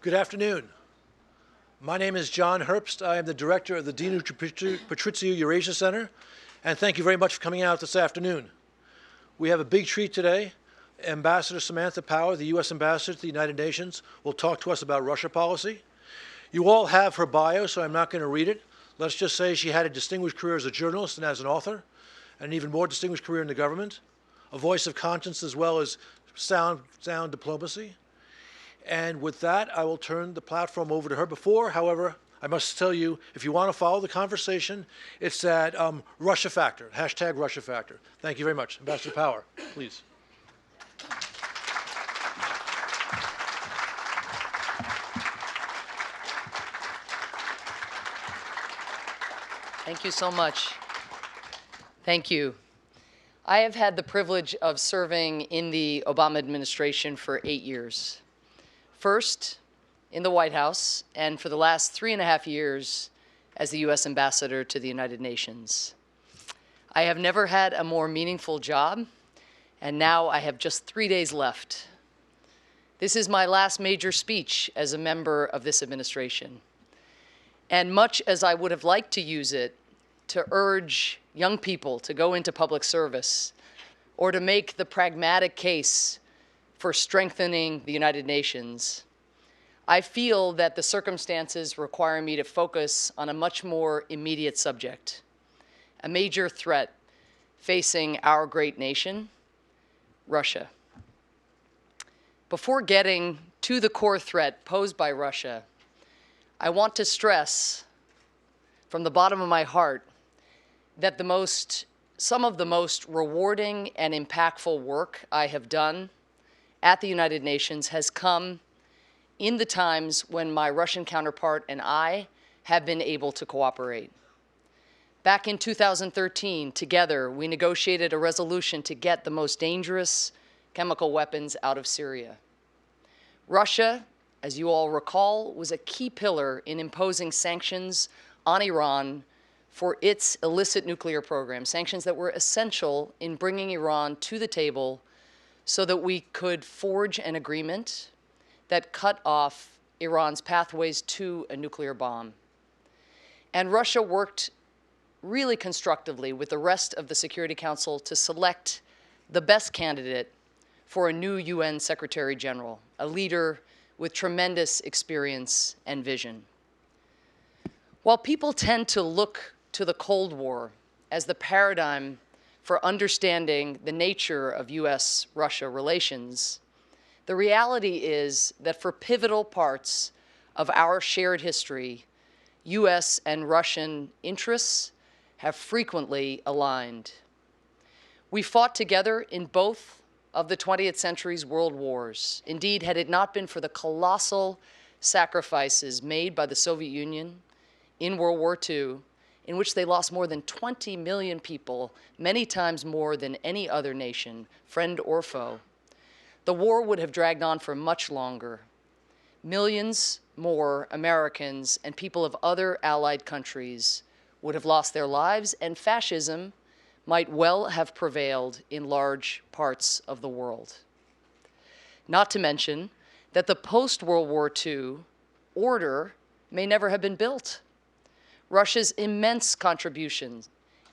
Good afternoon. My name is John Herbst. I am the director of the Dino Patrizio Eurasia Center, and thank you very much for coming out this afternoon. We have a big treat today. Ambassador Samantha Power, the U.S. Ambassador to the United Nations, will talk to us about Russia policy. You all have her bio, so I'm not going to read it. Let's just say she had a distinguished career as a journalist and as an author, and an even more distinguished career in the government, a voice of conscience as well as sound diplomacy. And with that, I will turn the platform over to her. Before, however, I must tell you, if you want to follow the conversation, it's at Russia Factor, hashtag Russia Factor. Thank you very much. Ambassador Power, please. Thank you so much. Thank you. I have had the privilege of serving in the Obama administration for 8 years. First, in the White House, and for the last 3.5 years as the U.S. Ambassador to the United Nations. I have never had a more meaningful job, and now I have just 3 days left. This is my last major speech as a member of this administration. And much as I would have liked to use it to urge young people to go into public service or to make the pragmatic case for strengthening the United Nations, I feel that the circumstances require me to focus on a much more immediate subject, a major threat facing our great nation, Russia. Before getting to the core threat posed by Russia, I want to stress from the bottom of my heart that some of the most rewarding and impactful work I have done at the United Nations has come in the times when my Russian counterpart and I have been able to cooperate. Back in 2013, together, we negotiated a resolution to get the most dangerous chemical weapons out of Syria. Russia, as you all recall, was a key pillar in imposing sanctions on Iran for its illicit nuclear program, sanctions that were essential in bringing Iran to the table so that we could forge an agreement that cut off Iran's pathways to a nuclear bomb. And Russia worked really constructively with the rest of the Security Council to select the best candidate for a new UN Secretary General, a leader with tremendous experience and vision. While people tend to look to the Cold War as the paradigm for understanding the nature of US-Russia relations, the reality is that for pivotal parts of our shared history, US and Russian interests have frequently aligned. We fought together in both of the 20th century's world wars. Indeed, had it not been for the colossal sacrifices made by the Soviet Union in World War II, in which they lost more than 20 million people, many times more than any other nation, friend or foe, the war would have dragged on for much longer. Millions more Americans and people of other allied countries would have lost their lives, and fascism might well have prevailed in large parts of the world. Not to mention that the post-World War II order may never have been built. Russia's immense contribution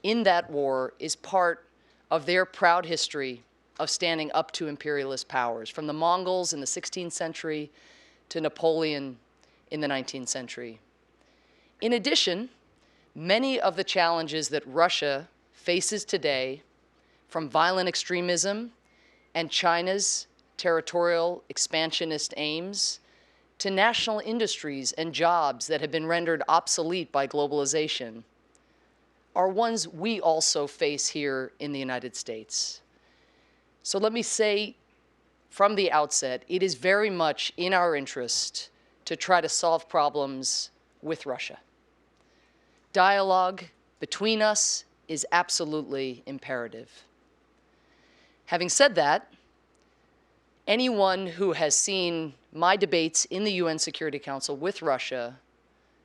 in that war is part of their proud history of standing up to imperialist powers, from the Mongols in the 16th century to Napoleon in the 19th century. In addition, many of the challenges that Russia faces today, from violent extremism and China's territorial expansionist aims to national industries and jobs that have been rendered obsolete by globalization, are ones we also face here in the United States. So let me say from the outset, it is very much in our interest to try to solve problems with Russia. Dialogue between us is absolutely imperative. Having said that, anyone who has seen my debates in the UN Security Council with Russia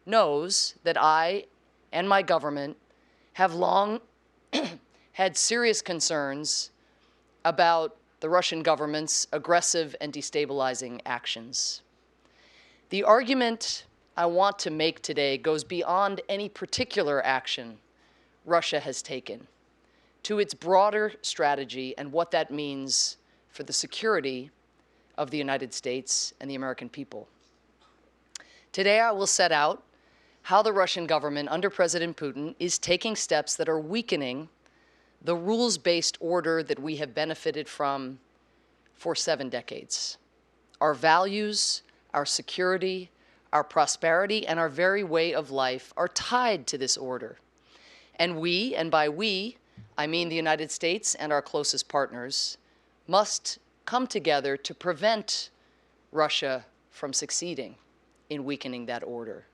knows that I and my government have long had serious concerns about the Russian government's aggressive and destabilizing actions. The argument I want to make today goes beyond any particular action Russia has taken to its broader strategy and what that means for the security of the United States and the American people. Today, I will set out how the Russian government under President Putin is taking steps that are weakening the rules-based order that we have benefited from for 7 decades. Our values, our security, our prosperity, and our very way of life are tied to this order. And we, and by we, I mean the United States and our closest partners, must come together to prevent Russia from succeeding in weakening that order.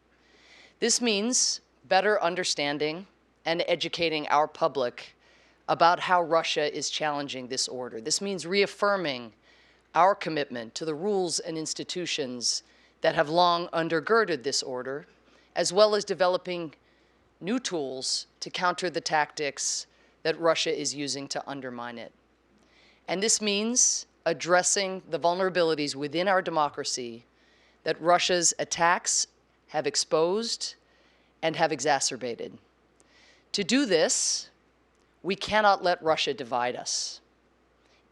This means better understanding and educating our public about how Russia is challenging this order. This means reaffirming our commitment to the rules and institutions that have long undergirded this order, as well as developing new tools to counter the tactics that Russia is using to undermine it. And this means addressing the vulnerabilities within our democracy that Russia's attacks have exposed and have exacerbated. To do this, we cannot let Russia divide us.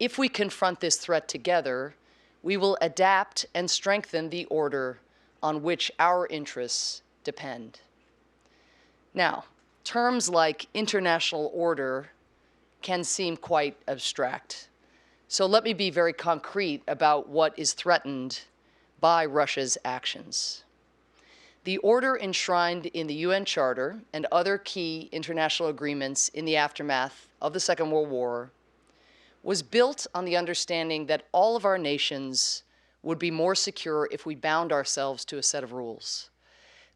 If we confront this threat together, we will adapt and strengthen the order on which our interests depend. Now, terms like international order can seem quite abstract. So let me be very concrete about what is threatened by Russia's actions. The order enshrined in the UN Charter and other key international agreements in the aftermath of the Second World War was built on the understanding that all of our nations would be more secure if we bound ourselves to a set of rules.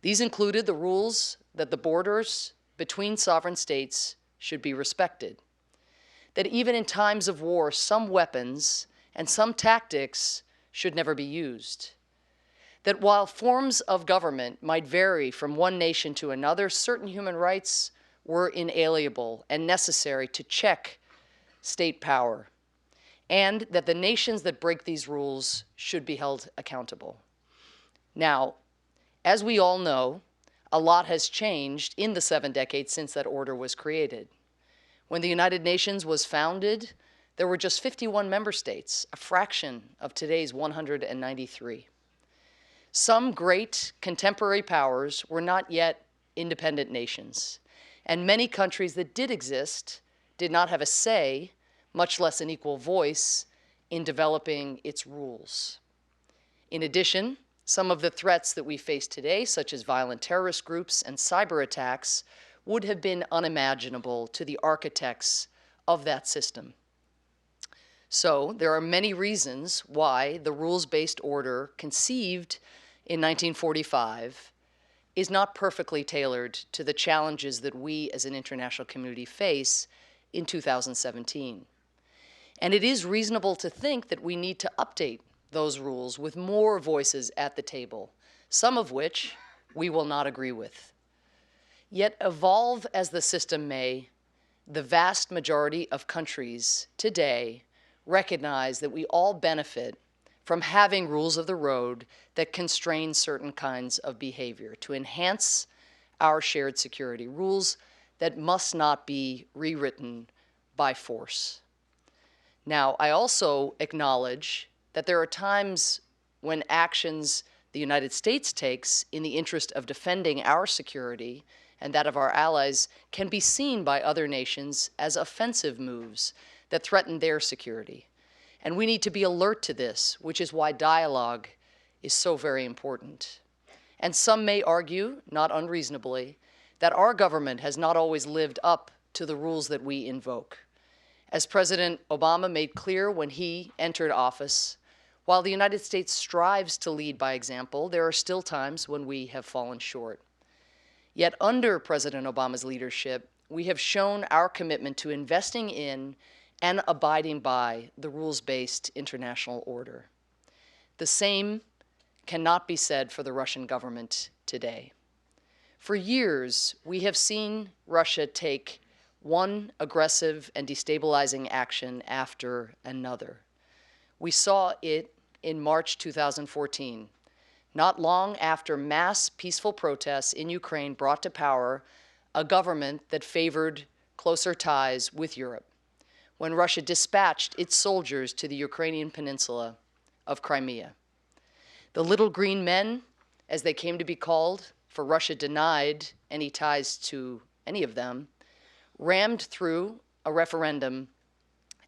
These included the rules that the borders between sovereign states should be respected, that even in times of war, some weapons and some tactics should never be used, that while forms of government might vary from one nation to another, certain human rights were inalienable and necessary to check state power, and that the nations that break these rules should be held accountable. Now, as we all know, a lot has changed in the 7 decades since that order was created. When the United Nations was founded, there were just 51 member states, a fraction of today's 193. Some great contemporary powers were not yet independent nations, and many countries that did exist did not have a say, much less an equal voice, in developing its rules. In addition, some of the threats that we face today, such as violent terrorist groups and cyber attacks, would have been unimaginable to the architects of that system. So there are many reasons why the rules-based order conceived in 1945 is not perfectly tailored to the challenges that we as an international community face in 2017. And it is reasonable to think that we need to update those rules with more voices at the table, some of which we will not agree with. Yet evolve as the system may, the vast majority of countries today recognize that we all benefit from having rules of the road that constrain certain kinds of behavior to enhance our shared security, rules that must not be rewritten by force. Now, I also acknowledge that there are times when actions the United States takes in the interest of defending our security and that of our allies can be seen by other nations as offensive moves that threaten their security. And we need to be alert to this, which is why dialogue is so very important. And some may argue, not unreasonably, that our government has not always lived up to the rules that we invoke. As President Obama made clear when he entered office, while the United States strives to lead by example, there are still times when we have fallen short. Yet under President Obama's leadership, we have shown our commitment to investing in and abiding by the rules-based international order. The same cannot be said for the Russian government today. For years, we have seen Russia take one aggressive and destabilizing action after another. We saw it in March 2014, not long after mass peaceful protests in Ukraine brought to power a government that favored closer ties with Europe, when Russia dispatched its soldiers to the Ukrainian peninsula of Crimea. The Little Green Men, as they came to be called, for Russia denied any ties to any of them, rammed through a referendum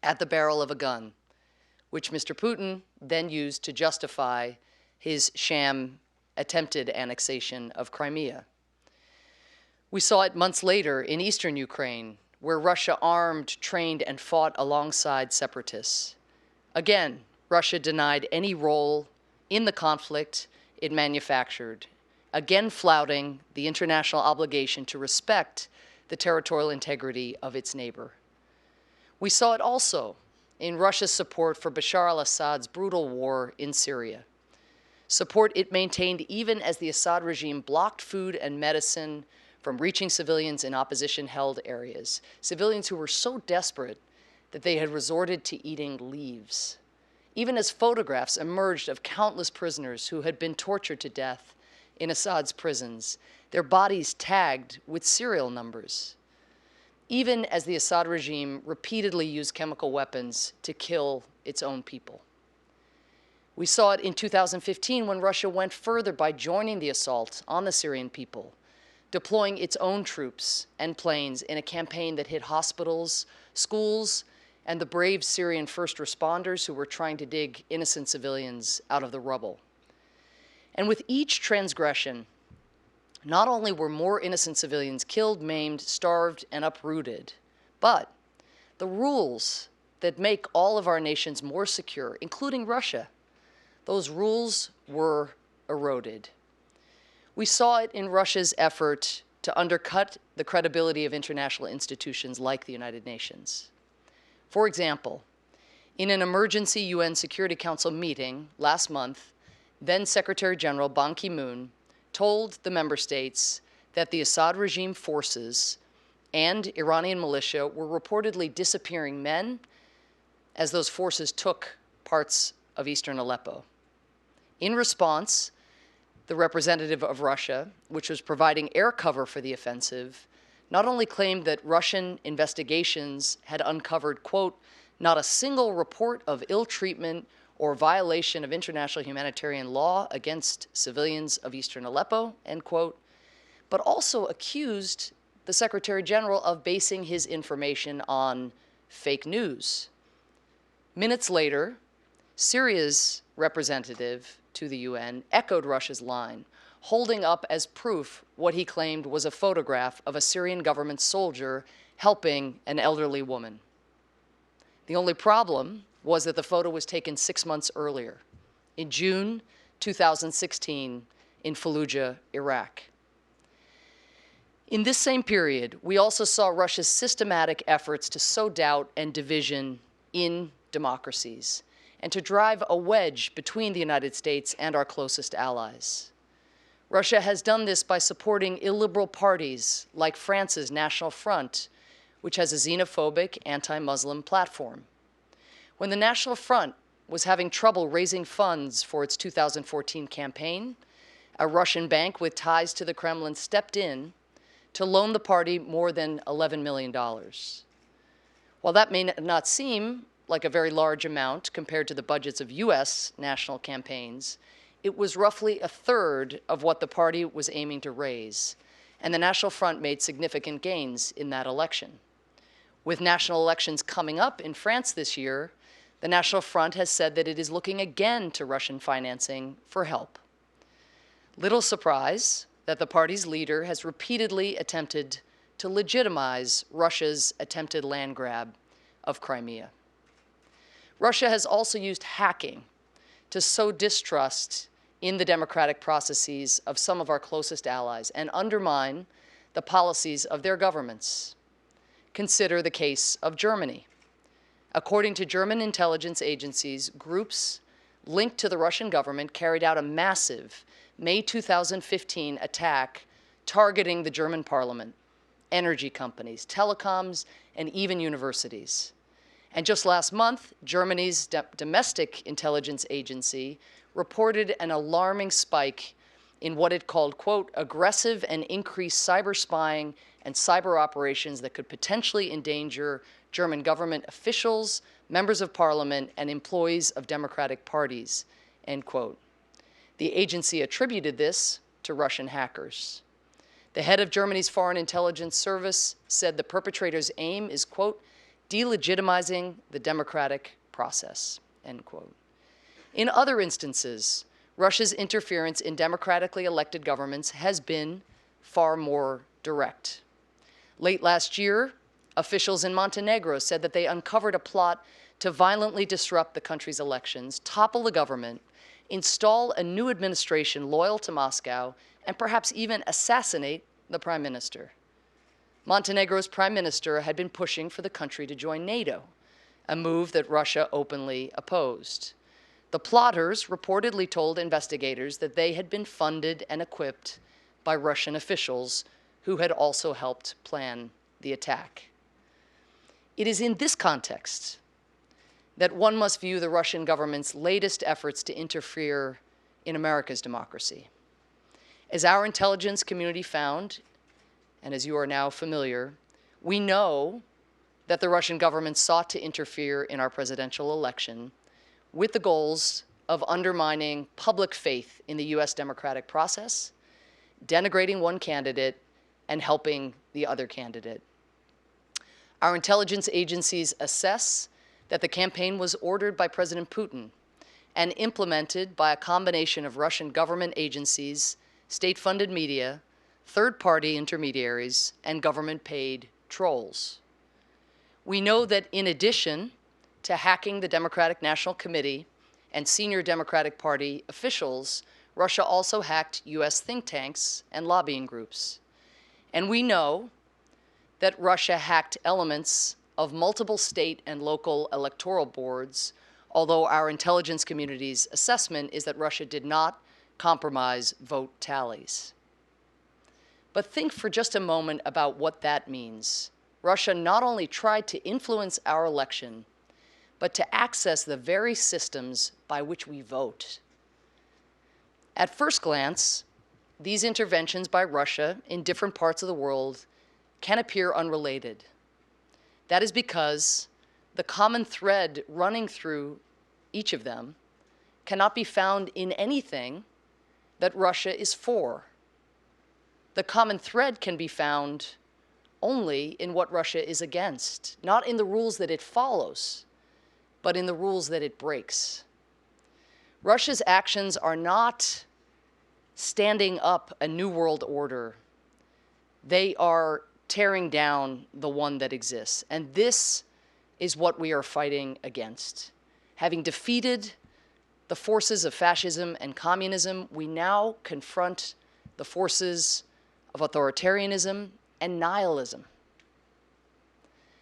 at the barrel of a gun, which Mr. Putin then used to justify his sham attempted annexation of Crimea. We saw it months later in eastern Ukraine, where Russia armed, trained, and fought alongside separatists. Again, Russia denied any role in the conflict it manufactured, again flouting the international obligation to respect the territorial integrity of its neighbor. We saw it also in Russia's support for Bashar al-Assad's brutal war in Syria, support it maintained even as the Assad regime blocked food and medicine from reaching civilians in opposition-held areas, civilians who were so desperate that they had resorted to eating leaves, even as photographs emerged of countless prisoners who had been tortured to death in Assad's prisons, their bodies tagged with serial numbers, even as the Assad regime repeatedly used chemical weapons to kill its own people. We saw it in 2015 when Russia went further by joining the assault on the Syrian people, deploying its own troops and planes in a campaign that hit hospitals, schools, and the brave Syrian first responders who were trying to dig innocent civilians out of the rubble. And with each transgression, not only were more innocent civilians killed, maimed, starved, and uprooted, but the rules that make all of our nations more secure, including Russia, those rules were eroded. We saw it in Russia's effort to undercut the credibility of international institutions like the United Nations. For example, in an emergency UN Security Council meeting last month, then Secretary General Ban Ki-moon told the member states that the Assad regime forces and Iranian militia were reportedly disappearing men as those forces took parts of eastern Aleppo. In response, the representative of Russia, which was providing air cover for the offensive, not only claimed that Russian investigations had uncovered, quote, not a single report of ill treatment or violation of international humanitarian law against civilians of eastern Aleppo, end quote, but also accused the Secretary General of basing his information on fake news. Minutes later, Syria's representative to the UN echoed Russia's line, holding up as proof what he claimed was a photograph of a Syrian government soldier helping an elderly woman. The only problem was that the photo was taken 6 months earlier, in June 2016, in Fallujah, Iraq. In this same period, we also saw Russia's systematic efforts to sow doubt and division in democracies, and to drive a wedge between the United States and our closest allies. Russia has done this by supporting illiberal parties like France's National Front, which has a xenophobic, anti-Muslim platform. When the National Front was having trouble raising funds for its 2014 campaign, a Russian bank with ties to the Kremlin stepped in to loan the party more than $11 million. While that may not seem like a very large amount compared to the budgets of US national campaigns, it was roughly a third of what the party was aiming to raise, and the National Front made significant gains in that election. With national elections coming up in France this year, the National Front has said that it is looking again to Russian financing for help. Little surprise that the party's leader has repeatedly attempted to legitimize Russia's attempted land grab of Crimea. Russia has also used hacking to sow distrust in the democratic processes of some of our closest allies and undermine the policies of their governments. Consider the case of Germany. According to German intelligence agencies, groups linked to the Russian government carried out a massive May 2015 attack targeting the German parliament, energy companies, telecoms, and even universities. And just last month, Germany's domestic intelligence agency reported an alarming spike in what it called, quote, aggressive and increased cyber spying and cyber operations that could potentially endanger German government officials, members of parliament, and employees of democratic parties, end quote. The agency attributed this to Russian hackers. The head of Germany's Foreign Intelligence Service said the perpetrator's aim is, quote, delegitimizing the democratic process, end quote. In other instances, Russia's interference in democratically elected governments has been far more direct. Late last year, officials in Montenegro said that they uncovered a plot to violently disrupt the country's elections, topple the government, install a new administration loyal to Moscow, and perhaps even assassinate the prime minister. Montenegro's prime minister had been pushing for the country to join NATO, a move that Russia openly opposed. The plotters reportedly told investigators that they had been funded and equipped by Russian officials who had also helped plan the attack. It is in this context that one must view the Russian government's latest efforts to interfere in America's democracy. As our intelligence community found, and as you are now familiar, we know that the Russian government sought to interfere in our presidential election with the goals of undermining public faith in the US democratic process, denigrating one candidate, and helping the other candidate. Our intelligence agencies assess that the campaign was ordered by President Putin and implemented by a combination of Russian government agencies, state-funded media, third-party intermediaries, and government-paid trolls. We know that in addition to hacking the Democratic National Committee and senior Democratic Party officials, Russia also hacked US think tanks and lobbying groups. And we know that Russia hacked elements of multiple state and local electoral boards, although our intelligence community's assessment is that Russia did not compromise vote tallies. But think for just a moment about what that means. Russia not only tried to influence our election, but to access the very systems by which we vote. At first glance, these interventions by Russia in different parts of the world can appear unrelated. That is because the common thread running through each of them cannot be found in anything that Russia is for. The common thread can be found only in what Russia is against, not in the rules that it follows, but in the rules that it breaks. Russia's actions are not standing up a new world order. They are tearing down the one that exists. And this is what we are fighting against. Having defeated the forces of fascism and communism, we now confront the forces of authoritarianism and nihilism.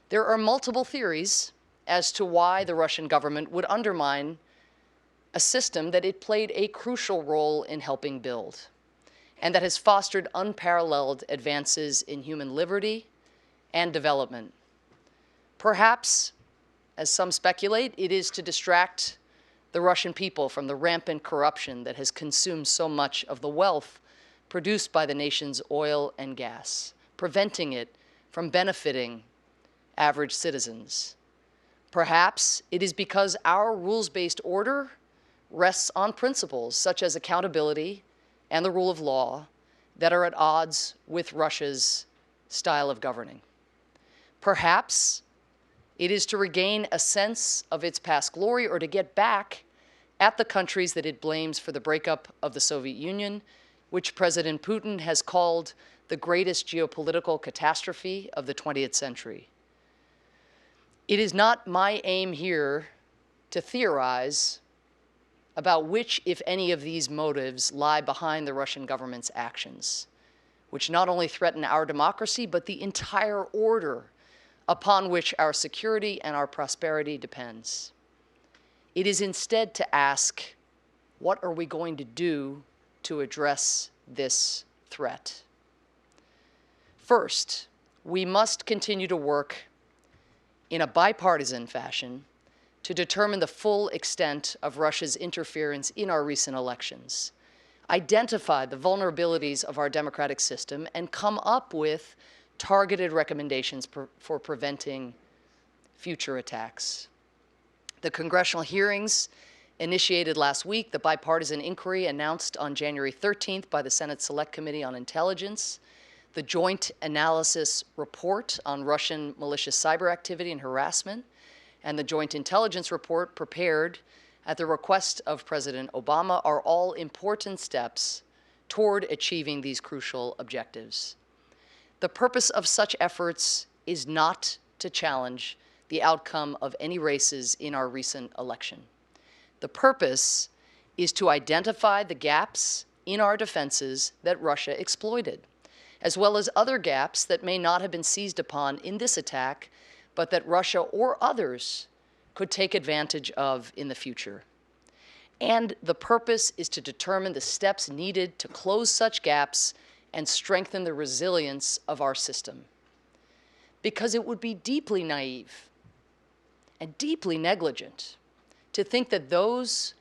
There are multiple theories as to why the Russian government would undermine a system that it played a crucial role in helping build, and that has fostered unparalleled advances in human liberty and development. Perhaps, as some speculate, it is to distract the Russian people from the rampant corruption that has consumed so much of the wealth produced by the nation's oil and gas, preventing it from benefiting average citizens. Perhaps it is because our rules-based order rests on principles such as accountability and the rule of law that are at odds with Russia's style of governing. Perhaps it is to regain a sense of its past glory or to get back at the countries that it blames for the breakup of the Soviet Union, which President Putin has called the greatest geopolitical catastrophe of the 20th century. It is not my aim here to theorize about which, if any, of these motives lie behind the Russian government's actions, which not only threaten our democracy, but the entire order upon which our security and our prosperity depends. It is instead to ask, what are we going to do to address this threat? First, we must continue to work in a bipartisan fashion to determine the full extent of Russia's interference in our recent elections, identify the vulnerabilities of our democratic system, and come up with targeted recommendations for preventing future attacks. The congressional hearings initiated last week, the bipartisan inquiry announced on January 13th by the Senate Select Committee on Intelligence, the joint analysis report on Russian malicious cyber activity and harassment, and the joint intelligence report prepared at the request of President Obama are all important steps toward achieving these crucial objectives. The purpose of such efforts is not to challenge the outcome of any races in our recent election. The purpose is to identify the gaps in our defenses that Russia exploited, as well as other gaps that may not have been seized upon in this attack, but that Russia or others could take advantage of in the future. And the purpose is to determine the steps needed to close such gaps and strengthen the resilience of our system. Because it would be deeply naive and deeply negligent to think that those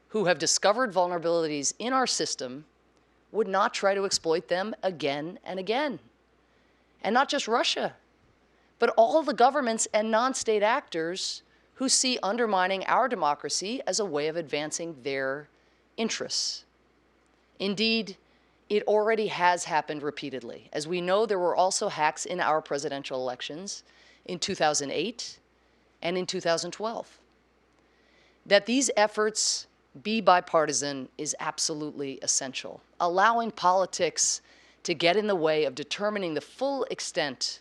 who have discovered vulnerabilities in our system would not try to exploit them again and again. And not just Russia, but all the governments and non-state actors who see undermining our democracy as a way of advancing their interests. Indeed, it already has happened repeatedly. As we know, there were also hacks in our presidential elections in 2008 and in 2012. That these efforts be bipartisan is absolutely essential. Allowing politics to get in the way of determining the full extent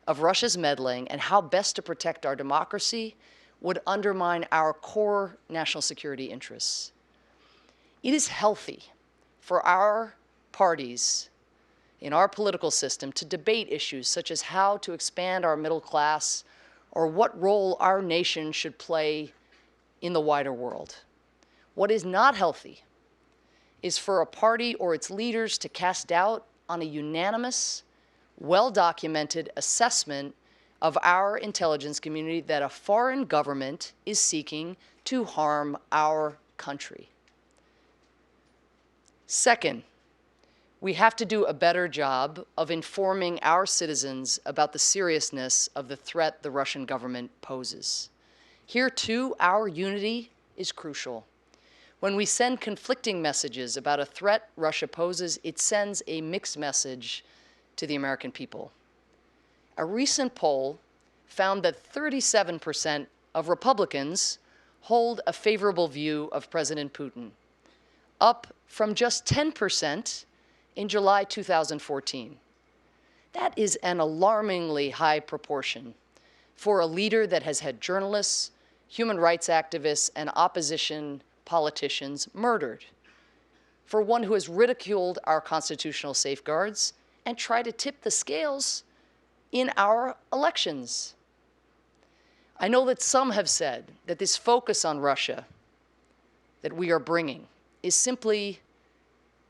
of Russia's meddling and how best to protect our democracy would undermine our core national security interests. It is healthy for our parties in our political system to debate issues such as how to expand our middle class or what role our nation should play in the wider world. What is not healthy is for a party or its leaders to cast doubt on a unanimous, well-documented assessment of our intelligence community that a foreign government is seeking to harm our country. Second, we have to do a better job of informing our citizens about the seriousness of the threat the Russian government poses. Here, too, our unity is crucial. When we send conflicting messages about a threat Russia poses, it sends a mixed message to the American people. A recent poll found that 37% of Republicans hold a favorable view of President Putin, up from just 10% in July 2014. That is an alarmingly high proportion for a leader that has had journalists, human rights activists, and opposition politicians murdered, for one who has ridiculed our constitutional safeguards and tried to tip the scales in our elections. I know that some have said that this focus on Russia that we are bringing is simply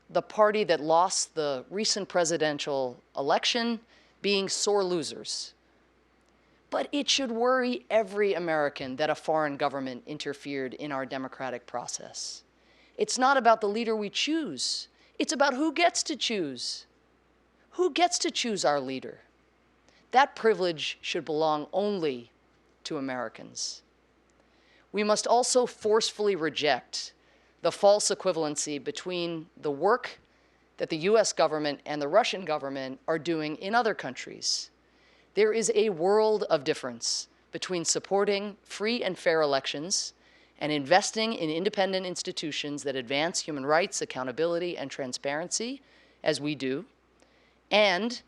the party that lost the recent presidential election being sore losers. But it should worry every American that a foreign government interfered in our democratic process. It's not about the leader we choose. It's about who gets to choose. Who gets to choose our leader? That privilege should belong only to Americans. We must also forcefully reject the false equivalency between the work that the US government and the Russian government are doing in other countries. There is a world of difference between supporting free and fair elections and investing in independent institutions that advance human rights, accountability, and transparency, as we do, and,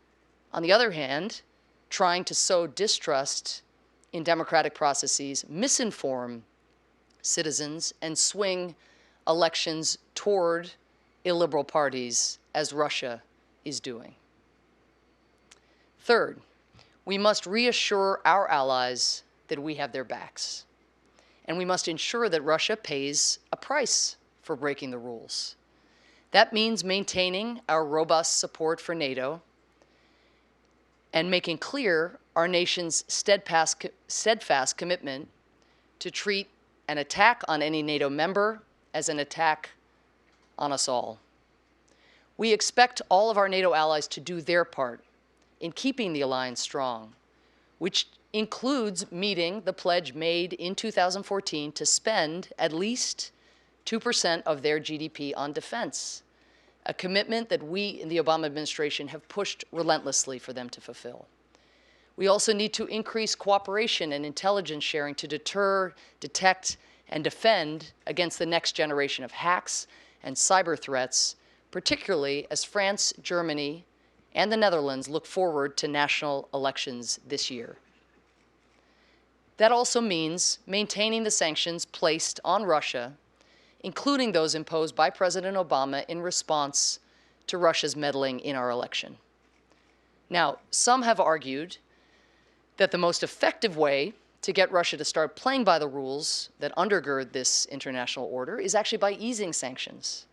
on the other hand, trying to sow distrust in democratic processes, misinform citizens, and swing elections toward illiberal parties, as Russia is doing. Third, we must reassure our allies that we have their backs. And we must ensure that Russia pays a price for breaking the rules. That means maintaining our robust support for NATO and making clear our nation's steadfast commitment to treat an attack on any NATO member as an attack on us all. We expect all of our NATO allies to do their part in keeping the alliance strong, which includes meeting the pledge made in 2014 to spend at least 2% of their GDP on defense, a commitment that we in the Obama administration have pushed relentlessly for them to fulfill. We also need to increase cooperation and intelligence sharing to deter, detect, and defend against the next generation of hacks and cyber threats, particularly as France, Germany, and the Netherlands look forward to national elections this year. That also means maintaining the sanctions placed on Russia, including those imposed by President Obama in response to Russia's meddling in our election. Now, some have argued that the most effective way to get Russia to start playing by the rules that undergird this international order is actually by easing sanctions.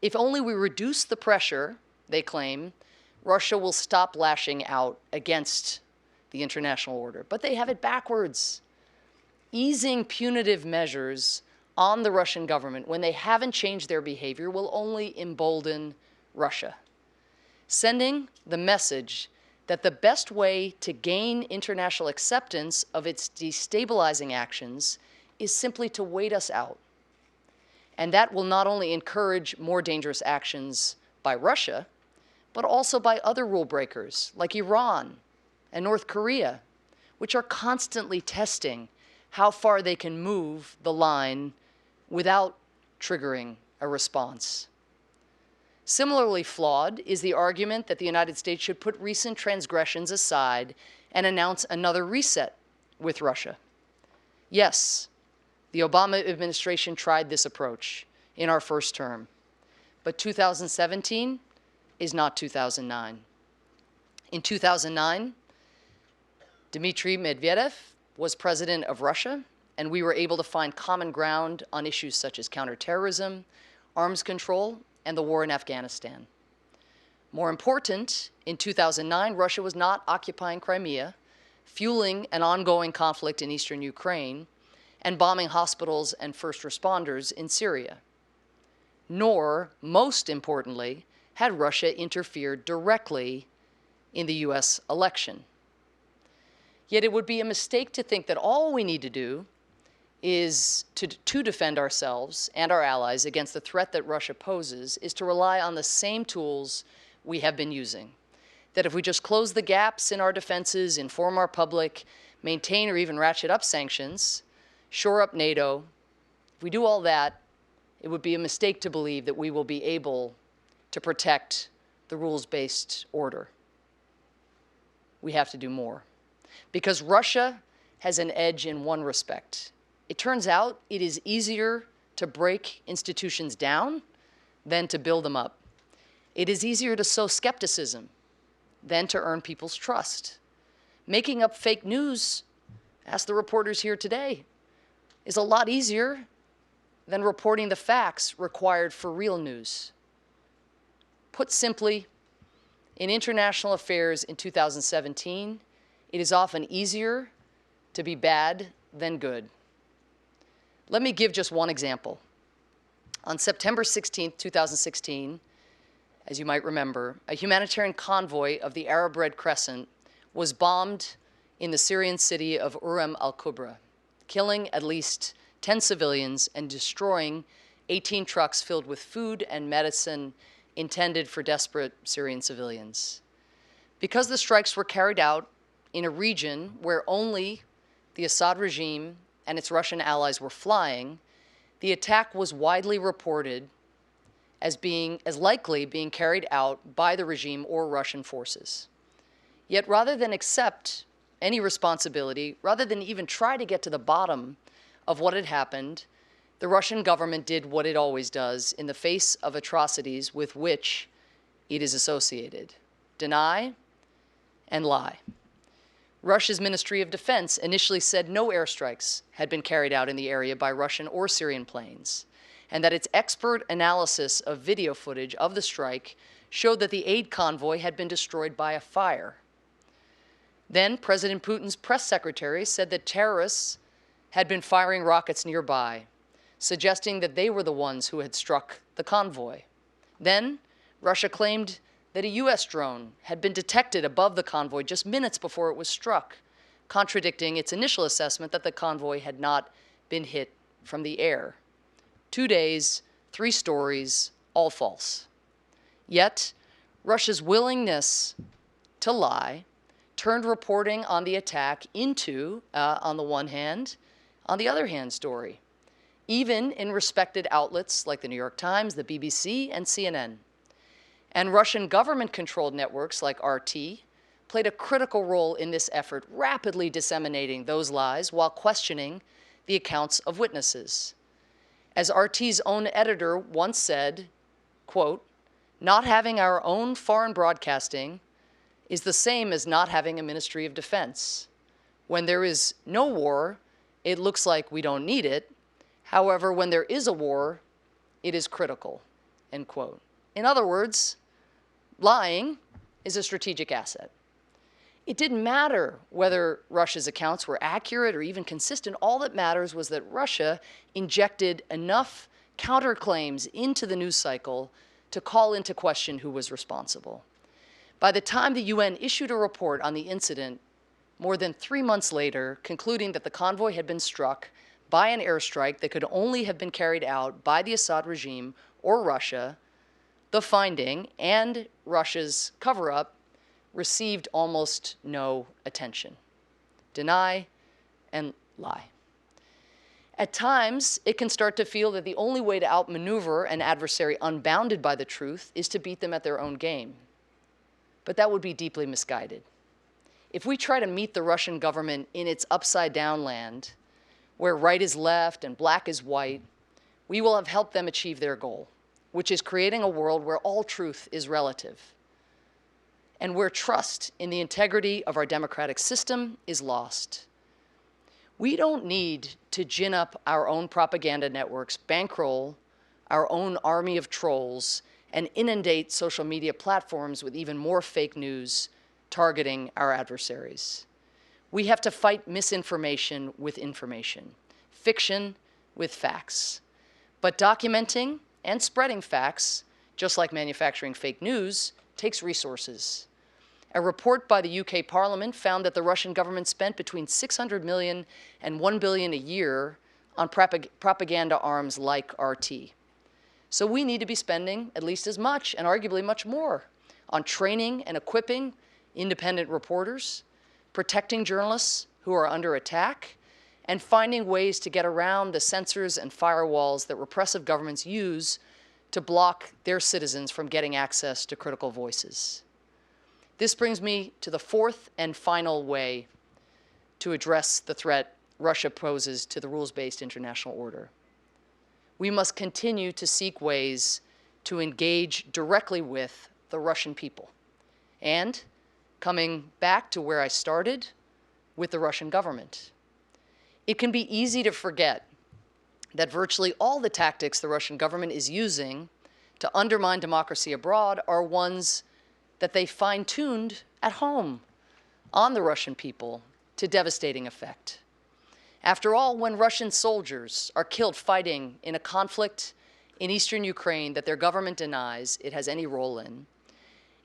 If only we reduce the pressure, they claim, Russia will stop lashing out against the international order. But they have it backwards. Easing punitive measures on the Russian government when they haven't changed their behavior will only embolden Russia, sending the message that the best way to gain international acceptance of its destabilizing actions is simply to wait us out. And that will not only encourage more dangerous actions by Russia, but also by other rule breakers like Iran and North Korea, which are constantly testing how far they can move the line without triggering a response. Similarly flawed is the argument that the United States should put recent transgressions aside and announce another reset with Russia. Yes, the Obama administration tried this approach in our first term, but 2017 is not 2009. In 2009, Dmitry Medvedev was president of Russia, and we were able to find common ground on issues such as counterterrorism, arms control, and the war in Afghanistan. More important, in 2009, Russia was not occupying Crimea, fueling an ongoing conflict in eastern Ukraine, and bombing hospitals and first responders in Syria. Nor, most importantly, had Russia interfered directly in the US election. Yet it would be a mistake to think that all we need to do is to defend ourselves and our allies against the threat that Russia poses is to rely on the same tools we have been using. That if we just close the gaps in our defenses, inform our public, maintain or even ratchet up sanctions, shore up NATO, if we do all that, it would be a mistake to believe that we will be able to protect the rules-based order. We have to do more. Because Russia has an edge in one respect. It turns out it is easier to break institutions down than to build them up. It is easier to sow skepticism than to earn people's trust. Making up fake news, ask the reporters here today, is a lot easier than reporting the facts required for real news. Put simply, in international affairs in 2017, it is often easier to be bad than good. Let me give just one example. On September 16, 2016, as you might remember, a humanitarian convoy of the Arab Red Crescent was bombed in the Syrian city of Umm al-Qubra, killing at least 10 civilians and destroying 18 trucks filled with food and medicine intended for desperate Syrian civilians. Because the strikes were carried out in a region where only the Assad regime and its Russian allies were flying, the attack was widely reported as likely being carried out by the regime or Russian forces. Yet rather than accept any responsibility, rather than even try to get to the bottom of what had happened, the Russian government did what it always does in the face of atrocities with which it is associated: deny and lie. Russia's Ministry of Defense initially said no airstrikes had been carried out in the area by Russian or Syrian planes, and that its expert analysis of video footage of the strike showed that the aid convoy had been destroyed by a fire. Then President Putin's press secretary said that terrorists had been firing rockets nearby, suggesting that they were the ones who had struck the convoy. Then, Russia claimed that a US drone had been detected above the convoy just minutes before it was struck, contradicting its initial assessment that the convoy had not been hit from the air. 2 days, 3 stories, all false. Yet, Russia's willingness to lie turned reporting on the attack into, on the one hand, on the other hand, story, even in respected outlets like the New York Times, the BBC, and CNN. And Russian government-controlled networks like RT played a critical role in this effort, rapidly disseminating those lies while questioning the accounts of witnesses. As RT's own editor once said, quote, "Not having our own foreign broadcasting is the same as not having a Ministry of Defense. When there is no war, it looks like we don't need it. However, when there is a war, it is critical," end quote. In other words, lying is a strategic asset. It didn't matter whether Russia's accounts were accurate or even consistent. All that matters was that Russia injected enough counterclaims into the news cycle to call into question who was responsible. By the time the UN issued a report on the incident, more than 3 months later, concluding that the convoy had been struck by an airstrike that could only have been carried out by the Assad regime or Russia, the finding and Russia's cover-up received almost no attention. Deny and lie. At times, it can start to feel that the only way to outmaneuver an adversary unbounded by the truth is to beat them at their own game. But that would be deeply misguided. If we try to meet the Russian government in its upside-down land, where right is left and black is white, we will have helped them achieve their goal, which is creating a world where all truth is relative and where trust in the integrity of our democratic system is lost. We don't need to gin up our own propaganda networks, bankroll our own army of trolls, and inundate social media platforms with even more fake news targeting our adversaries. We have to fight misinformation with information, fiction with facts. But documenting and spreading facts, just like manufacturing fake news, takes resources. A report by the UK Parliament found that the Russian government spent between 600 million and 1 billion a year on propaganda arms like RT. So we need to be spending at least as much, and arguably much more, on training and equipping independent reporters, protecting journalists who are under attack, and finding ways to get around the censors and firewalls that repressive governments use to block their citizens from getting access to critical voices. This brings me to the fourth and final way to address the threat Russia poses to the rules-based international order. We must continue to seek ways to engage directly with the Russian people. And, coming back to where I started, with the Russian government. It can be easy to forget that virtually all the tactics the Russian government is using to undermine democracy abroad are ones that they fine-tuned at home on the Russian people to devastating effect. After all, when Russian soldiers are killed fighting in a conflict in eastern Ukraine that their government denies it has any role in,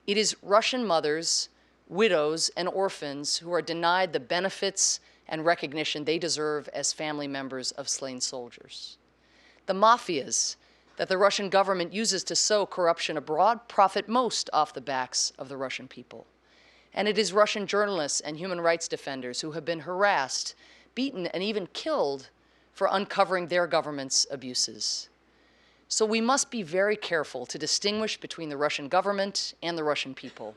it is Russian mothers, widows, and orphans who are denied the benefits and recognition they deserve as family members of slain soldiers. The mafias that the Russian government uses to sow corruption abroad profit most off the backs of the Russian people. And it is Russian journalists and human rights defenders who have been harassed, beaten, and even killed for uncovering their government's abuses. So we must be very careful to distinguish between the Russian government and the Russian people.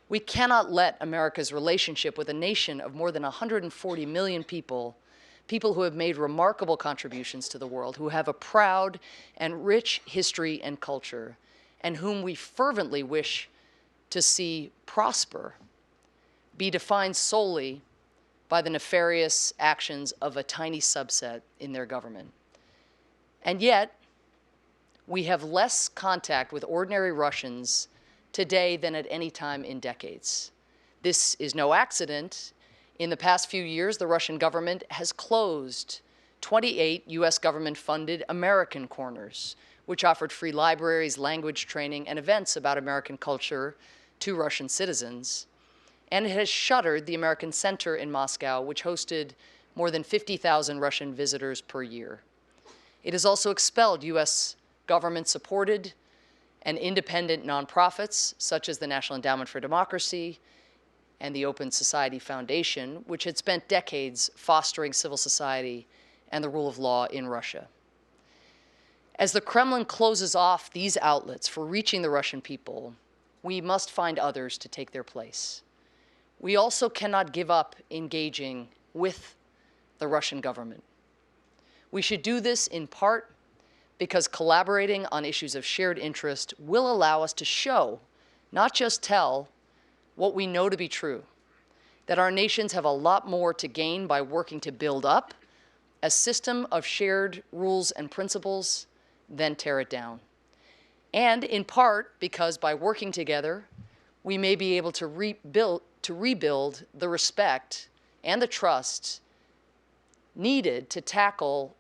We cannot let America's relationship with a nation of more than 140 million people, people who have made remarkable contributions to the world, who have a proud and rich history and culture, and whom we fervently wish to see prosper, be defined solely by the nefarious actions of a tiny subset in their government. And yet, we have less contact with ordinary Russians today than at any time in decades. This is no accident. In the past few years, the Russian government has closed 28 U.S. government-funded American corners, which offered free libraries, language training, and events about American culture to Russian citizens. And it has shuttered the American Center in Moscow, which hosted more than 50,000 Russian visitors per year. It has also expelled U.S. government-supported and independent nonprofits, such as the National Endowment for Democracy and the Open Society Foundation, which had spent decades fostering civil society and the rule of law in Russia. As the Kremlin closes off these outlets for reaching the Russian people, we must find others to take their place. We also cannot give up engaging with the Russian government. We should do this in part because collaborating on issues of shared interest will allow us to show, not just tell, what we know to be true, that our nations have a lot more to gain by working to build up a system of shared rules and principles than tear it down. And in part because by working together, we may be able to rebuild the respect and the trust needed to tackle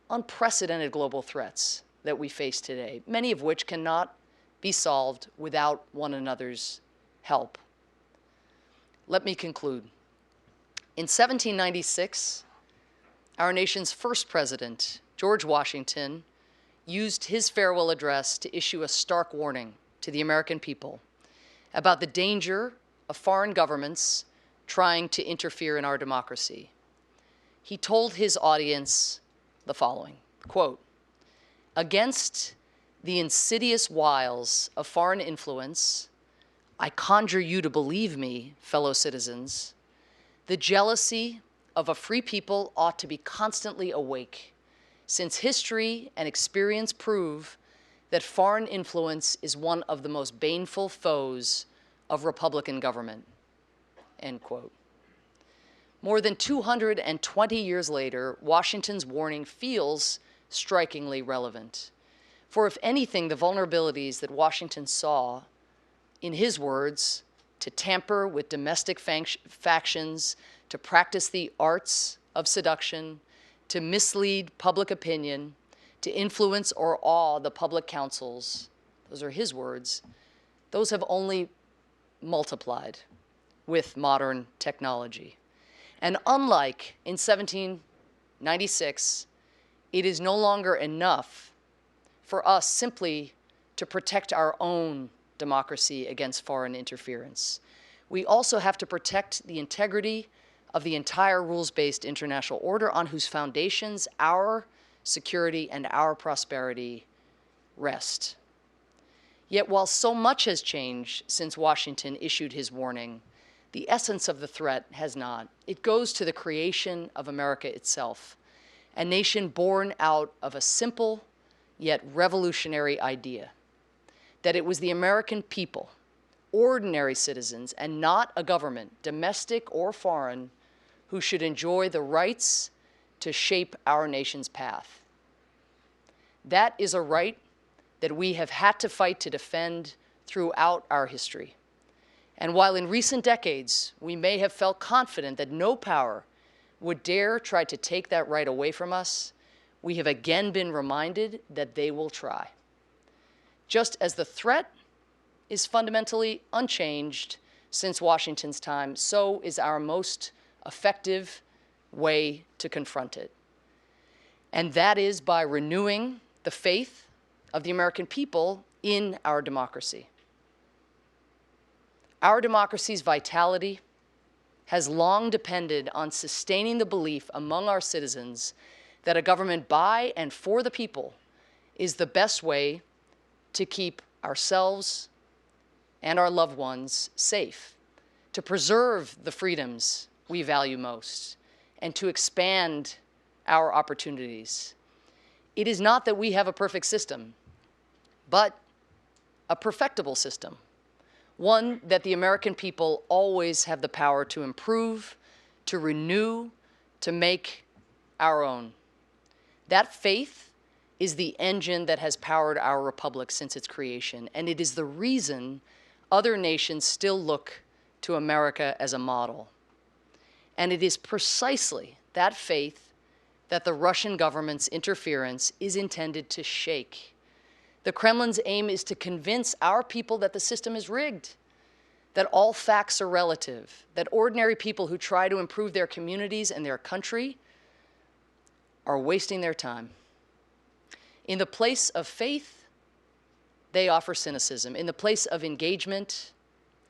unprecedented global threats that we face today, many of which cannot be solved without one another's help. Let me conclude. In 1796, our nation's first president, George Washington, used his farewell address to issue a stark warning to the American people about the danger of foreign governments trying to interfere in our democracy. He told his audience the following, quote, "Against the insidious wiles of foreign influence, I conjure you to believe me, fellow citizens, the jealousy of a free people ought to be constantly awake, since history and experience prove that foreign influence is one of the most baneful foes of Republican government," end quote. More than 220 years later, Washington's warning feels strikingly relevant. For if anything, the vulnerabilities that Washington saw, in his words, to tamper with domestic factions, to practice the arts of seduction, to mislead public opinion, to influence or awe the public councils, those are his words, those have only multiplied with modern technology. And unlike in 1796, it is no longer enough for us simply to protect our own democracy against foreign interference. We also have to protect the integrity of the entire rules-based international order on whose foundations our security and our prosperity rest. Yet while so much has changed since Washington issued his warning, the essence of the threat has not. It goes to the creation of America itself, a nation born out of a simple yet revolutionary idea, that it was the American people, ordinary citizens, and not a government, domestic or foreign, who should enjoy the rights to shape our nation's path. That is a right that we have had to fight to defend throughout our history. And while in recent decades, we may have felt confident that no power would dare try to take that right away from us, we have again been reminded that they will try. Just as the threat is fundamentally unchanged since Washington's time, so is our most effective way to confront it. And that is by renewing the faith of the American people in our democracy. Our democracy's vitality has long depended on sustaining the belief among our citizens that a government by and for the people is the best way to keep ourselves and our loved ones safe, to preserve the freedoms we value most, and to expand our opportunities. It is not that we have a perfect system, but a perfectible system, one that the American people always have the power to improve, to renew, to make our own. That faith is the engine that has powered our republic since its creation, and it is the reason other nations still look to America as a model. And it is precisely that faith that the Russian government's interference is intended to shake. The Kremlin's aim is to convince our people that the system is rigged, that all facts are relative, that ordinary people who try to improve their communities and their country are wasting their time. In the place of faith, they offer cynicism. In the place of engagement,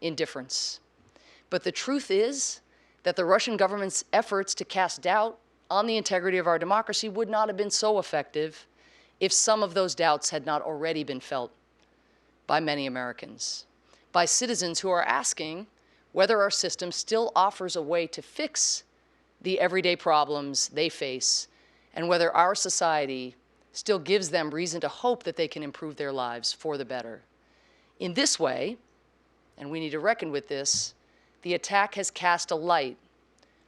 indifference. But the truth is that the Russian government's efforts to cast doubt on the integrity of our democracy would not have been so effective if some of those doubts had not already been felt by many Americans, by citizens who are asking whether our system still offers a way to fix the everyday problems they face, and whether our society still gives them reason to hope that they can improve their lives for the better. In this way, and we need to reckon with this, the attack has cast a light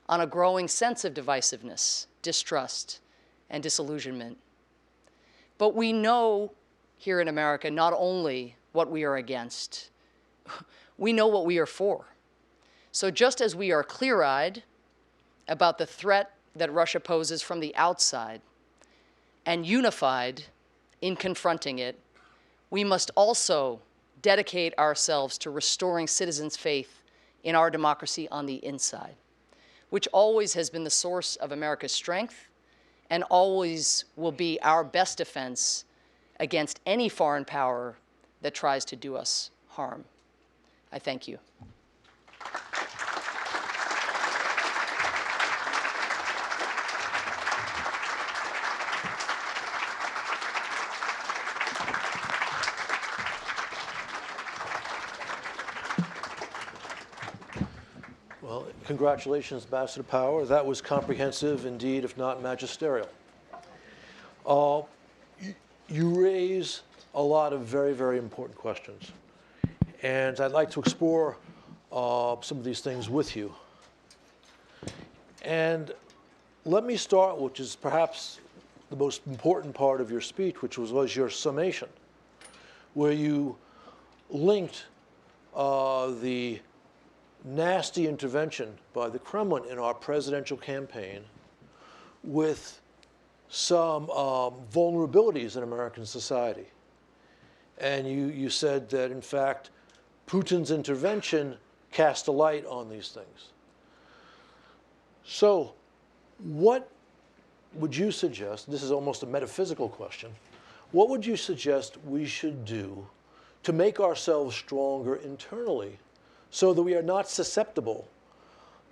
on a growing sense of divisiveness, distrust, and disillusionment. But we know here in America not only what we are against, we know what we are for. So just as we are clear-eyed about the threat that Russia poses from the outside and unified in confronting it, we must also dedicate ourselves to restoring citizens' faith in our democracy on the inside, which always has been the source of America's strength and always will be our best defense against any foreign power that tries to do us harm. I thank you. Well, congratulations, Ambassador Power. That was comprehensive indeed, if not magisterial. You raise a lot of very, very important questions. And I'd like to explore some of these things with you. And let me start, which is perhaps the most important part of your speech, which was your summation, where you linked the nasty intervention by the Kremlin in our presidential campaign with some vulnerabilities in American society. And you said that, in fact, Putin's intervention cast a light on these things. So what would you suggest, this is almost a metaphysical question, what would you suggest we should do to make ourselves stronger internally so that we are not susceptible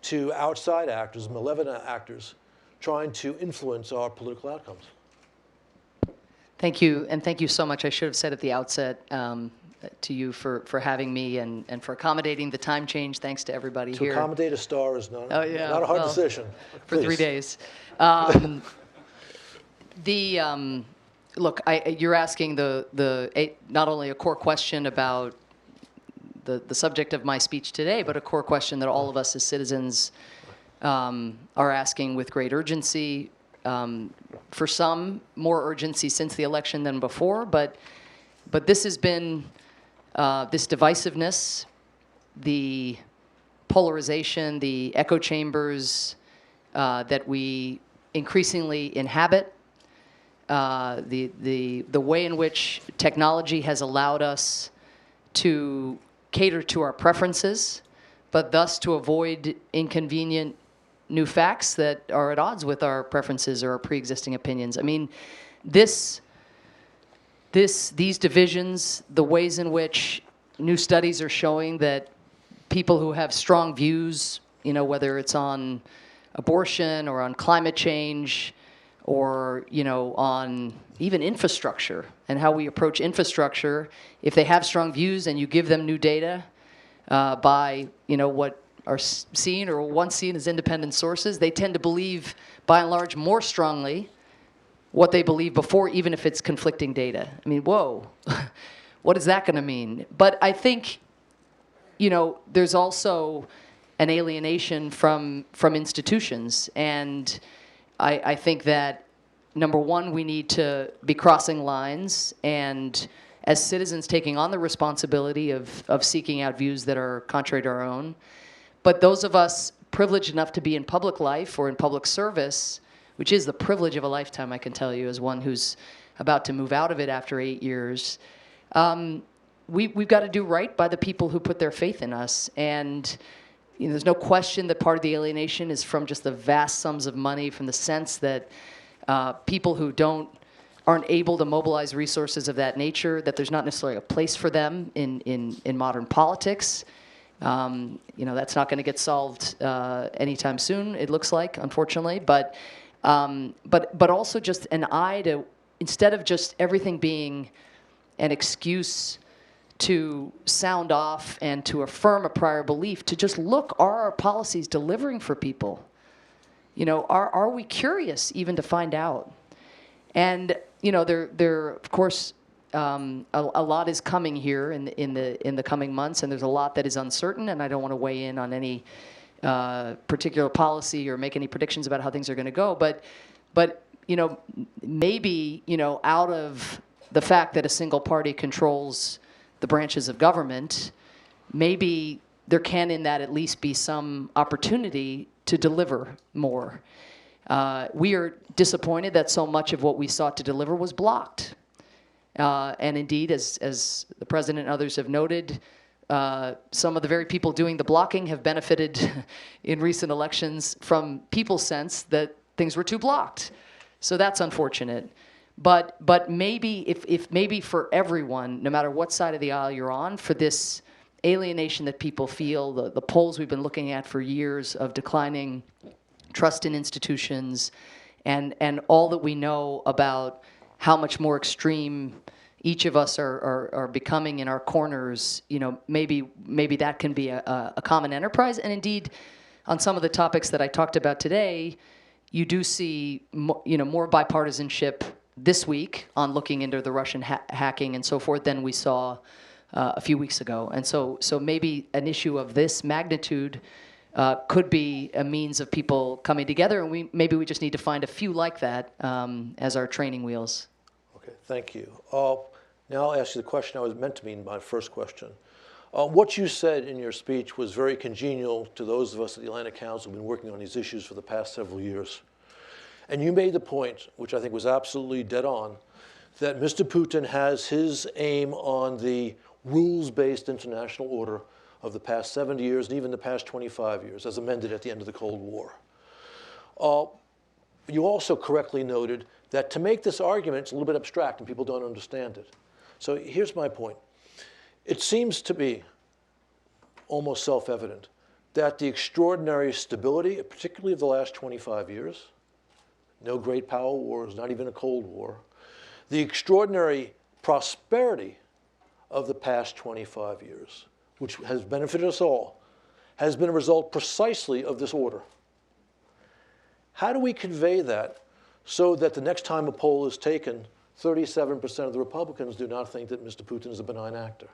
to outside actors, malevolent actors, trying to influence our political outcomes? Thank you, and thank you so much. I should have said at the outset to you for having me and for accommodating the time change. Thanks to everybody here. To accommodate a star is not a hard decision. For 3 days. Look, you're asking not only a core question about the subject of my speech today, but a core question that all of us as citizens are asking with great urgency. For some, more urgency since the election than before, but this has been this divisiveness, the polarization, the echo chambers that we increasingly inhabit, the way in which technology has allowed us to cater to our preferences, but thus to avoid inconvenient new facts that are at odds with our preferences or our pre-existing opinions. I mean, these divisions, the ways in which new studies are showing that people who have strong views, whether it's on abortion or on climate change or, on even infrastructure and how we approach infrastructure, if they have strong views and you give them new data by, what are seen or once seen as independent sources, they tend to believe, by and large, more strongly what they believed before, even if it's conflicting data. I mean, whoa, what is that going to mean? But I think, there's also an alienation from institutions. And I think that, number one, we need to be crossing lines and, as citizens, taking on the responsibility of seeking out views that are contrary to our own. But those of us privileged enough to be in public life or in public service, which is the privilege of a lifetime, I can tell you, as one who's about to move out of it after 8 years, we've got to do right by the people who put their faith in us. And there's no question that part of the alienation is from just the vast sums of money, from the sense that people who aren't able to mobilize resources of that nature, that there's not necessarily a place for them in modern politics. That's not going to get solved anytime soon, it looks like, unfortunately. But also just an eye to, instead of just everything being an excuse to sound off and to affirm a prior belief, to just look, are our policies delivering for people? Are we curious even to find out? And there of course a lot is coming here in the coming months, and there's a lot that is uncertain, and I don't want to weigh in on any particular policy or make any predictions about how things are going to go. But maybe out of the fact that a single party controls the branches of government, maybe there can in that at least be some opportunity to deliver more. We are disappointed that so much of what we sought to deliver was blocked. And indeed, as the President and others have noted, some of the very people doing the blocking have benefited in recent elections from people's sense that things were too blocked. So that's unfortunate. But maybe if maybe for everyone, no matter what side of the aisle you're on, for this alienation that people feel, the polls we've been looking at for years of declining trust in institutions, and all that we know about how much more extreme each of us are becoming in our corners, maybe that can be a common enterprise. And indeed, on some of the topics that I talked about today, you do see more bipartisanship this week on looking into the Russian hacking and so forth than we saw a few weeks ago. And so maybe an issue of this magnitude could be a means of people coming together, and maybe we just need to find a few like that as our training wheels. Okay, thank you. Now I'll ask you the question I was meant to be in my first question. What you said in your speech was very congenial to those of us at the Atlantic Council who've been working on these issues for the past several years. And you made the point, which I think was absolutely dead on, that Mr. Putin has his aim on the rules-based international order of the past 70 years and even the past 25 years, as amended at the end of the Cold War. You also correctly noted that to make this argument, it's a little bit abstract and people don't understand it. So here's my point. It seems to be almost self-evident that the extraordinary stability, particularly of the last 25 years, no great power wars, not even a Cold War, the extraordinary prosperity of the past 25 years, which has benefited us all, has been a result precisely of this order. How do we convey that so that the next time a poll is taken, 37% of the Republicans do not think that Mr. Putin is a benign actor?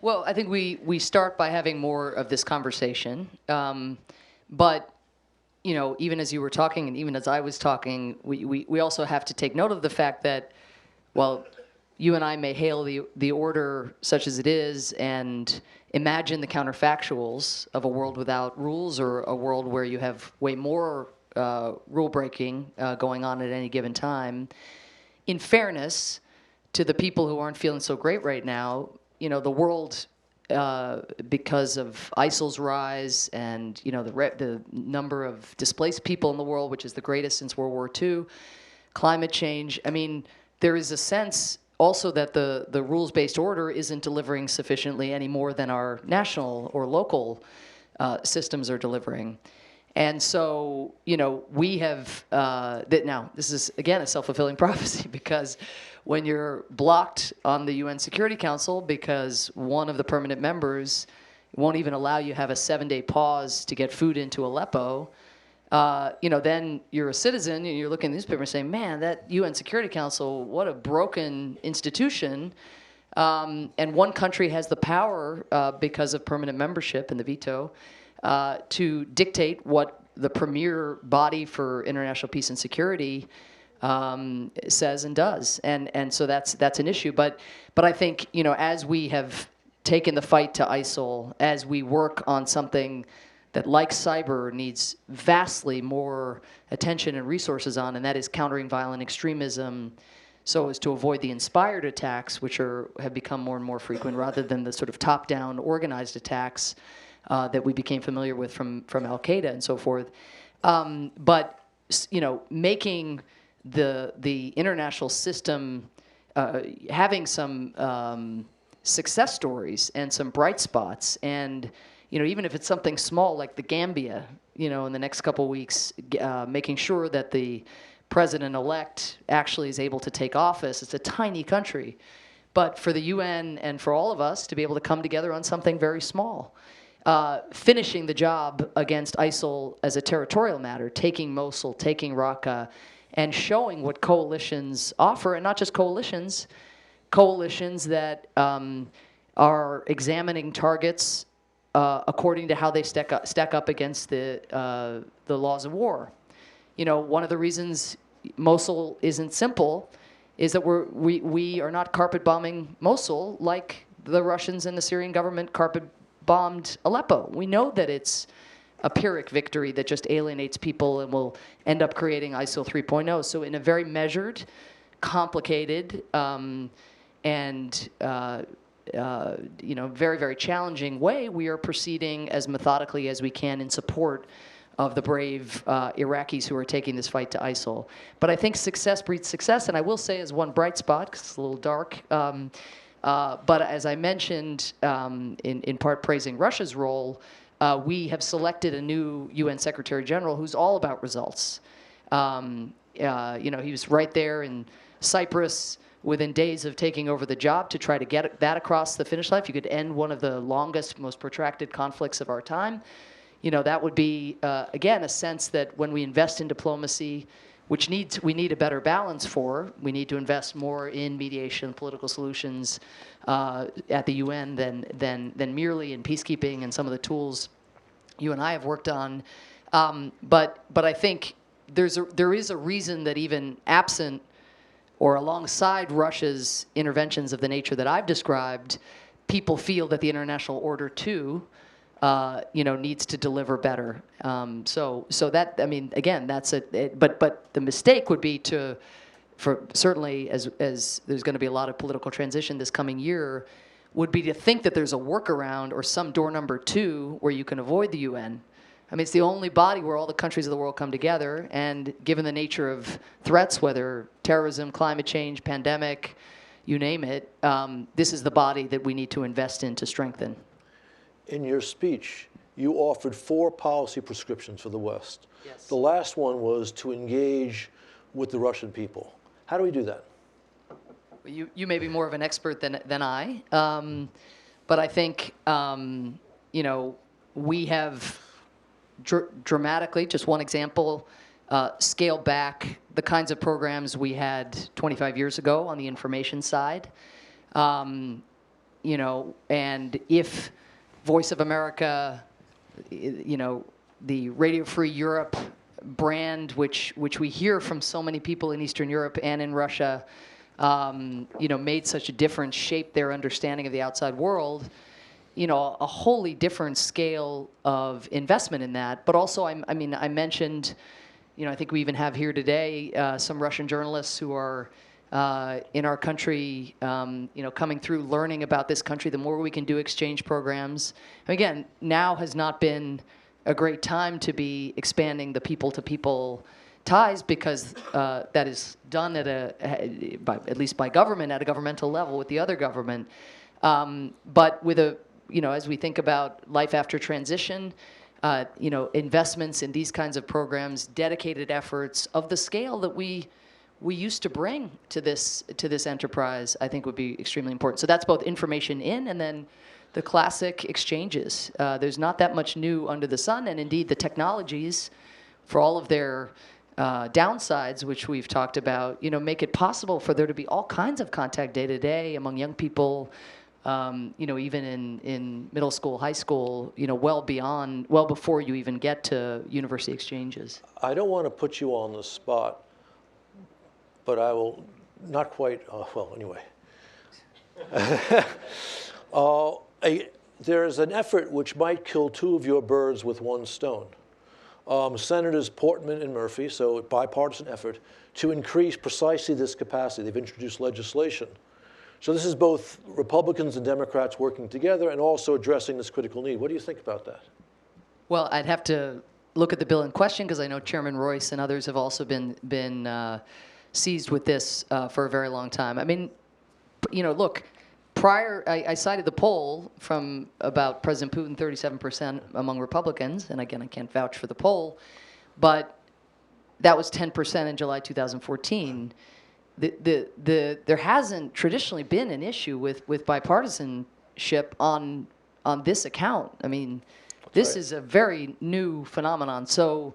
Well, I think we start by having more of this conversation. But even as you were talking and even as I was talking, we also have to take note of the fact that, well, you and I may hail the order such as it is and imagine the counterfactuals of a world without rules, or a world where you have way more rule breaking going on at any given time. In fairness to the people who aren't feeling so great right now, the world, because of ISIL's rise and the number of displaced people in the world, which is the greatest since World War II, climate change. I mean, there is a sense also that the rules-based order isn't delivering sufficiently any more than our national or local systems are delivering. And so, we have, now this is again a self-fulfilling prophecy, because when you're blocked on the UN Security Council because one of the permanent members won't even allow you to have a 7-day pause to get food into Aleppo, then you're a citizen and you're looking at the newspaper and saying, man, that UN Security Council, what a broken institution. And one country has the power, because of permanent membership and the veto, to dictate what the premier body for international peace and security says and does. And so that's an issue. But I think, as we have taken the fight to ISIL, as we work on something that, like cyber, needs vastly more attention and resources on, and that is countering violent extremism so as to avoid the inspired attacks, which have become more and more frequent, rather than the sort of top-down organized attacks that we became familiar with from Al-Qaeda and so forth. But making the international system, having some success stories and some bright spots, and even if it's something small like the Gambia, in the next couple of weeks, making sure that the president-elect actually is able to take office. It's a tiny country, but for the UN and for all of us to be able to come together on something very small, finishing the job against ISIL as a territorial matter, taking Mosul, taking Raqqa, and showing what coalitions offer, and not just coalitions that are examining targets according to how they stack up against the laws of war. One of the reasons Mosul isn't simple is that we are not carpet bombing Mosul like the Russians and the Syrian government carpet bombed Aleppo. We know that it's a Pyrrhic victory that just alienates people and will end up creating ISIL 3.0. So in a very measured, complicated, and very, very challenging way, we are proceeding as methodically as we can in support of the brave Iraqis who are taking this fight to ISIL. But I think success breeds success, and I will say as one bright spot, because it's a little dark, but as I mentioned, in part praising Russia's role, we have selected a new UN Secretary General who's all about results. He was right there in Cyprus within days of taking over the job to try to get that across the finish line. If you could end one of the longest, most protracted conflicts of our time, that would be, again, a sense that when we invest in diplomacy, which we need a better balance for, we need to invest more in mediation, political solutions at the UN than merely in peacekeeping and some of the tools you and I have worked on. But I think there is a reason that even absent or alongside Russia's interventions of the nature that I've described, people feel that the international order too needs to deliver better. So that, again, that's but the mistake would be for certainly as there's going to be a lot of political transition this coming year, would be to think that there's a workaround or some door number 2 where you can avoid the UN. It's the only body where all the countries of the world come together, and given the nature of threats, whether terrorism, climate change, pandemic, you name it, this is the body that we need to invest in to strengthen. In your speech, you offered 4 policy prescriptions for the West. Yes. The last one was to engage with the Russian people. How do we do that? You may be more of an expert than I, but I think we have dramatically, just one example, scaled back the kinds of programs we had 25 years ago on the information side. And if Voice of America, the Radio Free Europe brand, which we hear from so many people in Eastern Europe and in Russia, made such a difference, shaped their understanding of the outside world, a wholly different scale of investment in that. But also, I mentioned, I think we even have here today some Russian journalists who are in our country, coming through, learning about this country. The more we can do exchange programs. Again, now has not been a great time to be expanding the people-to-people ties, because that is done at least by government, at a governmental level with the other government. But with as we think about life after transition, investments in these kinds of programs, dedicated efforts of the scale that we used to bring to this enterprise, I think would be extremely important. So that's both information in and then the classic exchanges. There's not that much new under the sun, and indeed the technologies, for all of their downsides, which we've talked about, make it possible for there to be all kinds of contact day to day among young people, even in middle school, high school, well before you even get to university exchanges. I don't want to put you on the spot, but I will not quite, anyway. there's an effort which might kill two of your birds with one stone. Senators Portman and Murphy, so a bipartisan effort, to increase precisely this capacity. They've introduced legislation. So this is both Republicans and Democrats working together and also addressing this critical need. What do you think about that? Well, I'd have to look at the bill in question because I know Chairman Royce and others have also been seized with this for a very long time. I mean, look, I cited the poll from about President Putin, 37% among Republicans, and again, I can't vouch for the poll, but that was 10% in July 2014. There hasn't traditionally been an issue with bipartisanship on this account. I mean, this is a very new phenomenon. So,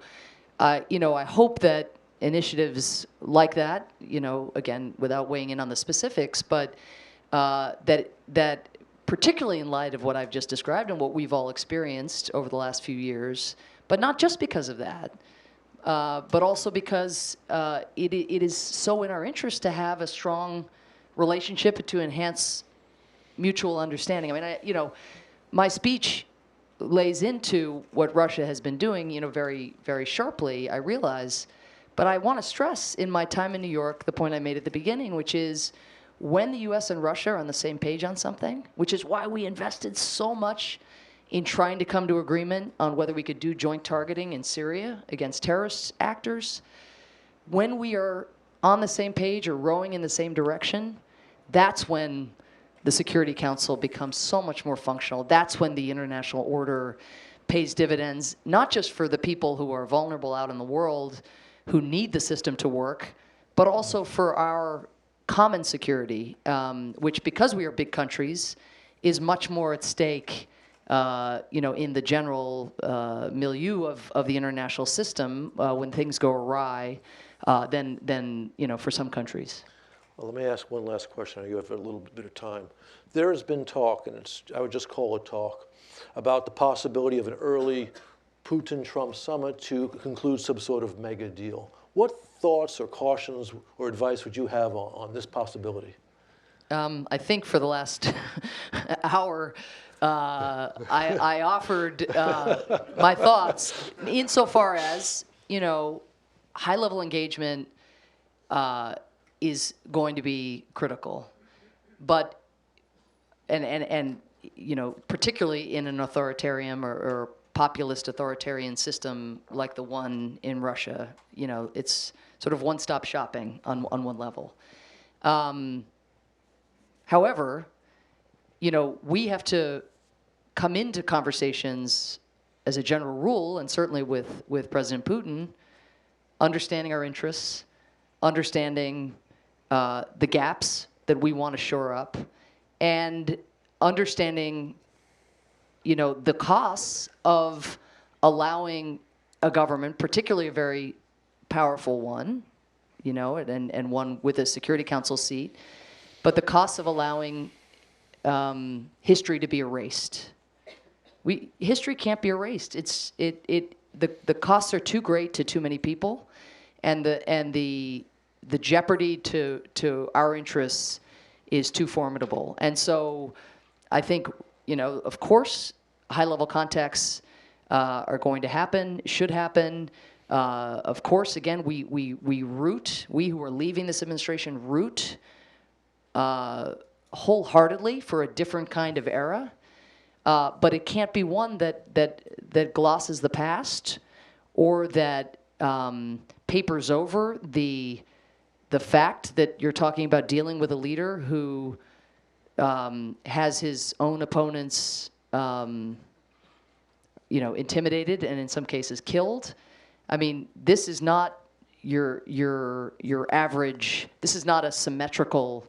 I hope that initiatives like that, again, without weighing in on the specifics, but that particularly in light of what I've just described and what we've all experienced over the last few years, but not just because of that, but also because it is so in our interest to have a strong relationship to enhance mutual understanding. I mean, my speech lays into what Russia has been doing, very, very sharply, I realize. But I want to stress in my time in New York the point I made at the beginning, which is when the U.S. and Russia are on the same page on something, which is why we invested so much in trying to come to agreement on whether we could do joint targeting in Syria against terrorist actors, when we are on the same page or rowing in the same direction, that's when the Security Council becomes so much more functional. That's when the international order pays dividends, not just for the people who are vulnerable out in the world who need the system to work, but also for our common security, which, because we are big countries, is much more at stake, in the general milieu of the international system when things go awry than for some countries. Well, let me ask one last question. You have a little bit of time. There has been talk, and I would just call it talk, about the possibility of an early Putin-Trump summit to conclude some sort of mega deal. What thoughts or cautions or advice would you have on this possibility? I think for the last hour, I offered my thoughts insofar as, high-level engagement is going to be critical. But, and particularly in an authoritarian or populist authoritarian system like the one in Russia, it's sort of one-stop shopping on one level. However, we have to come into conversations as a general rule, and certainly with President Putin, understanding our interests, understanding the gaps that we want to shore up, and understanding the costs of allowing a government, particularly a very powerful one, and one with a Security Council seat, but the costs of allowing history to be erased. History can't be erased. The costs are too great to too many people, and the jeopardy to our interests is too formidable. And so I think, of course, high-level contacts are going to happen, should happen. Of course, again, we who are leaving this administration root wholeheartedly for a different kind of era. But it can't be one that glosses the past or that papers over the fact that you're talking about dealing with a leader who has his own opponents, intimidated and in some cases killed. I mean, this is not your average. This is not a symmetrical.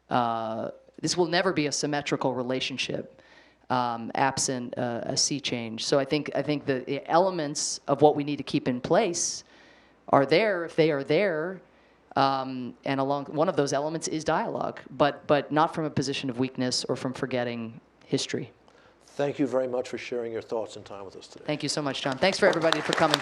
This will never be a symmetrical relationship, absent a sea change. So I think the elements of what we need to keep in place are there if they are there. And along one of those elements is dialogue, but not from a position of weakness or from forgetting history. Thank you very much for sharing your thoughts and time with us today. Thank you so much, John. Thanks for everybody for coming.